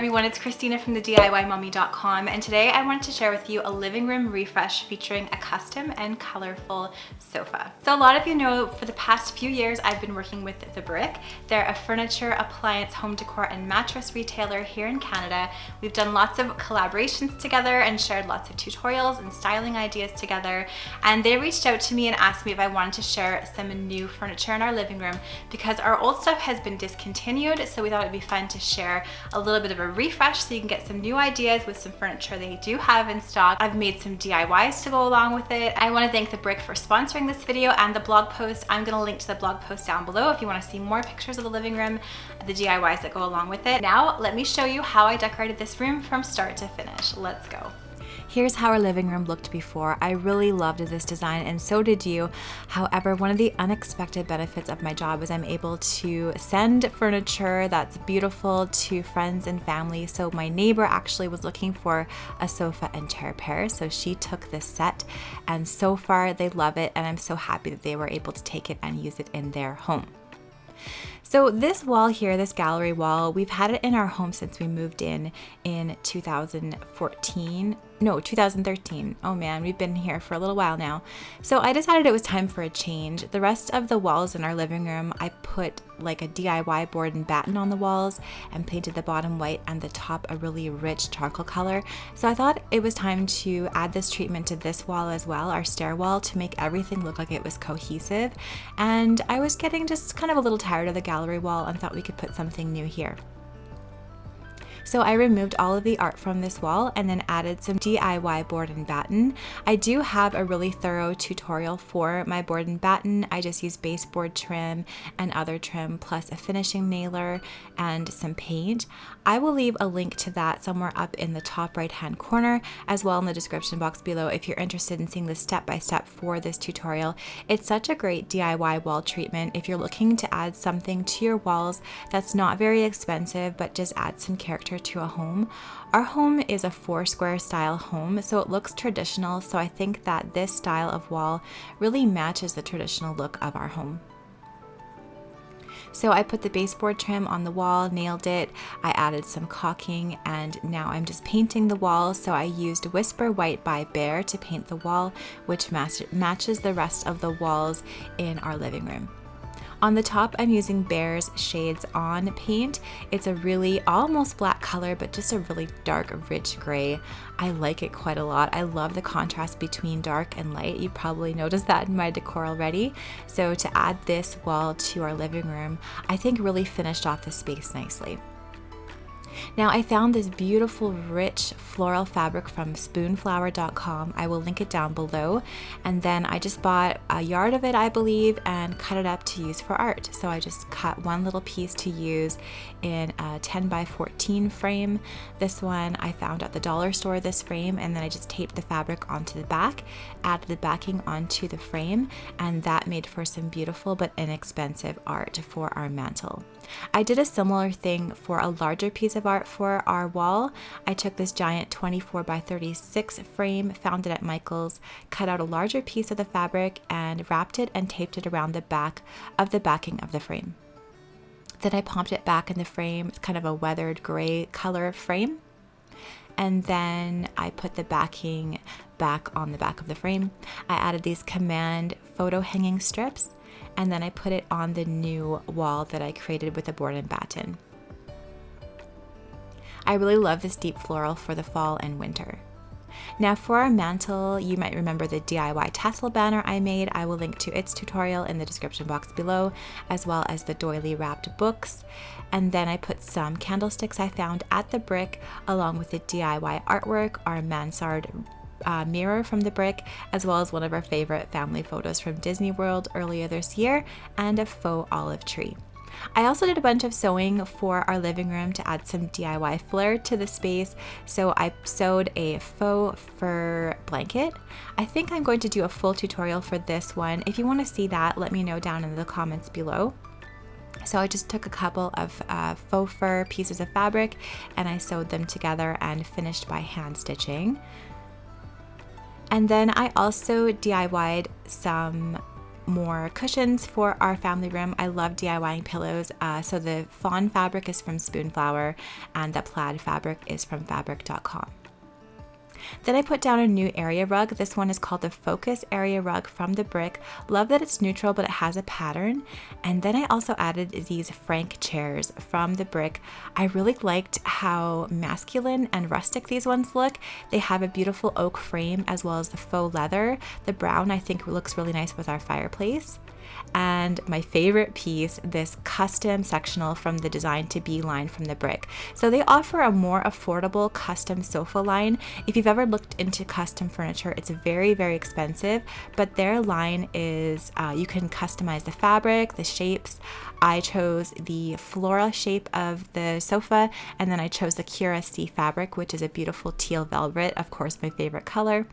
everyone, it's Christina from the DIYmommy.com, and today I wanted to share with you a living room refresh featuring a custom and colorful sofa. So a lot of you know for the past few years I've been working with The Brick. They're a furniture, appliance, home decor, and mattress retailer here in Canada. We've done lots of collaborations together and shared lots of tutorials and styling ideas together, and they reached out to me and asked me if I wanted to share some new furniture in our living room because our old stuff has been discontinued, so we thought it'd be fun to share a little bit of a refresh so you can get some new ideas with some furniture they do have in stock. I've made some DIYs to go along with it. I want to thank The Brick for sponsoring this video and the blog post. I'm going to link to the blog post down below if you want to see more pictures of the living room, the DIYs that go along with it. Now let me show you how I decorated this room from start to finish. Let's go. Here's how our living room looked before. I really loved this design and so did you. However, one of the unexpected benefits of my job is I'm able to send furniture that's beautiful to friends and family. So my neighbor actually was looking for a sofa and chair pair. So she took this set and so far they love it, and I'm so happy that they were able to take it and use it in their home. So this wall here, this gallery wall, we've had it in our home since we moved in 2013. Oh man, we've been here for a little while now. So I decided it was time for a change. The rest of the walls in our living room, I put like a DIY board and batten on the walls and painted the bottom white and the top a really rich charcoal color. So I thought it was time to add this treatment to this wall as well, our stair wall, to make everything look like it was cohesive. And I was getting just kind of a little tired of the gallery wall and thought we could put something new here. So I removed all of the art from this wall and then added some DIY board and batten. I do have a really thorough tutorial for my board and batten. I just use baseboard trim and other trim plus a finishing nailer and some paint. I will leave a link to that somewhere up in the top right hand corner, as well in the description box below if you're interested in seeing the step-by-step for this tutorial. It's such a great DIY wall treatment if you're looking to add something to your walls that's not very expensive but just adds some character to a home. Our home is a 4-square style home, so it looks traditional, so I think that this style of wall really matches the traditional look of our home. So I put the baseboard trim on the wall, nailed it, I added some caulking, and now I'm just painting the wall. So I used Whisper White by Behr to paint the wall, which matches the rest of the walls in our living room. On the top, I'm using Behr's Shades On paint. It's a really almost black color, but just a really dark, rich gray. I like it quite a lot. I love the contrast between dark and light. You probably noticed that in my decor already. So to add this wall to our living room, I think really finished off the space nicely. Now I found this beautiful rich floral fabric from spoonflower.com. I will link it down below, and then I just bought a yard of it, I believe, and cut it up to use for art. So I just cut one little piece to use in a 10 by 14 frame. This one I found at the dollar store, this frame, and then I just taped the fabric onto the back, added the backing onto the frame, and that made for some beautiful but inexpensive art for our mantle. I did a similar thing for a larger piece of art for our wall. I took this giant 24 by 36 frame, found it at Michael's, cut out a larger piece of the fabric and wrapped it and taped it around the back of the backing of the frame. Then I popped it back in the frame. It's kind of a weathered gray color frame. And then I put the backing back on the back of the frame. I added these command photo hanging strips, and then I put it on the new wall that I created with a board and batten. I really love this deep floral for the fall and winter. Now for our mantle, you might remember the DIY tassel banner I made. I will link to its tutorial in the description box below, as well as the doily wrapped books. And then I put some candlesticks I found at The Brick, along with the DIY artwork, our mansard mirror from The Brick, as well as one of our favorite family photos from Disney World earlier this year, and a faux olive tree. I also did a bunch of sewing for our living room to add some DIY flair to the space. So I sewed a faux fur blanket. I think I'm going to do a full tutorial for this one. If you want to see that, let me know down in the comments below. So I just took a couple of faux fur pieces of fabric and I sewed them together and finished by hand stitching. And then I also DIY'd some more cushions for our family room. I love DIYing pillows. So the fawn fabric is from Spoonflower and the plaid fabric is from fabric.com. Then I put down a new area rug. This one is called the Focus Area Rug from the Brick. Love that it's neutral, but it has a pattern. And then I also added these Frank chairs from the Brick. I really liked how masculine and rustic these ones look. They have a beautiful oak frame as well as the faux leather. The brown I think looks really nice with our fireplace. And my favorite piece, this custom sectional from the Design to Be line from the Brick. So they offer a more affordable custom sofa line. If you've ever looked into custom furniture, it's very, very expensive, but their line is, you can customize the fabric, the shapes. I chose the floral shape of the sofa, and then I chose the Cura C fabric, which is a beautiful teal velvet, of course, my favorite color.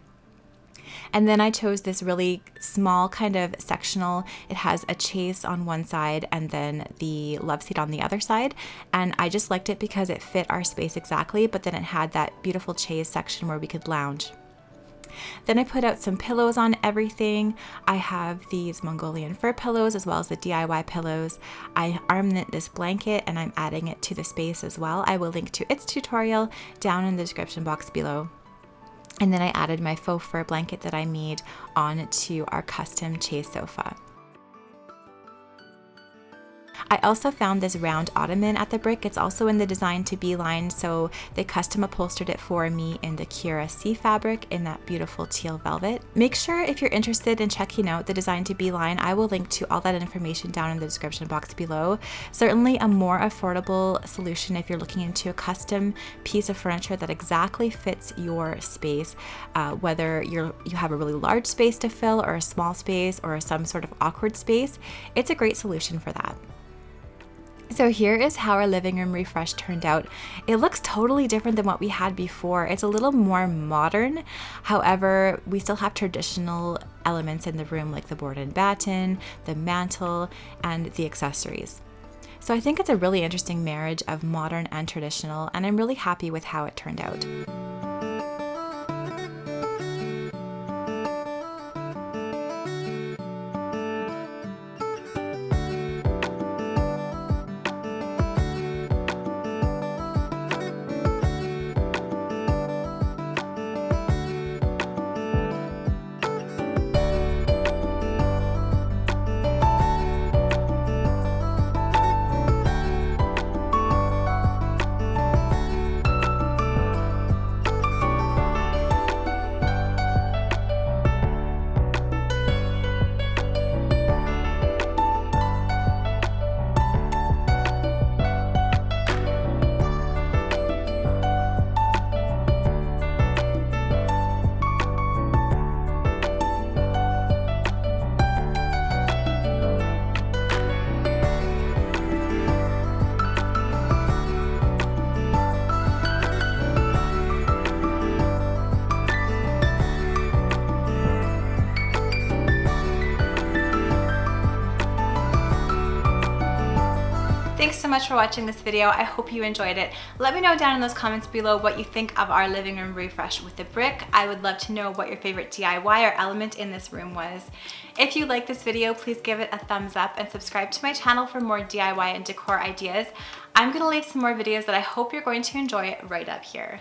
And then I chose this really small kind of sectional. It has a chase on one side and then the love seat on the other side. And I just liked it because it fit our space exactly, but then it had that beautiful chase section where we could lounge. Then I put out some pillows on everything. I have these Mongolian fur pillows as well as the DIY pillows. I arm knit this blanket and I'm adding it to the space as well. I will link to its tutorial down in the description box below. And then I added my faux fur blanket that I made onto our custom chase sofa. I also found this round ottoman at the Brick. It's also in the Design to Be line, so they custom upholstered it for me in the Cura C fabric in that beautiful teal velvet. Make sure if you're interested in checking out the Design to Be line, I will link to all that information down in the description box below. Certainly a more affordable solution if you're looking into a custom piece of furniture that exactly fits your space, whether you have a really large space to fill or a small space or some sort of awkward space. It's a great solution for that. So here is how our living room refresh turned out. It looks totally different than what we had before. It's a little more modern. However, we still have traditional elements in the room like the board and batten, the mantle, and the accessories. So I think it's a really interesting marriage of modern and traditional, and I'm really happy with how it turned out. Thanks so much for watching this video. I hope you enjoyed it. Let me know down in those comments below what you think of our living room refresh with the Brick. I would love to know what your favorite DIY or element in this room was. If you like this video, please give it a thumbs up and subscribe to my channel for more DIY and decor ideas. I'm gonna leave some more videos that I hope you're going to enjoy right up here.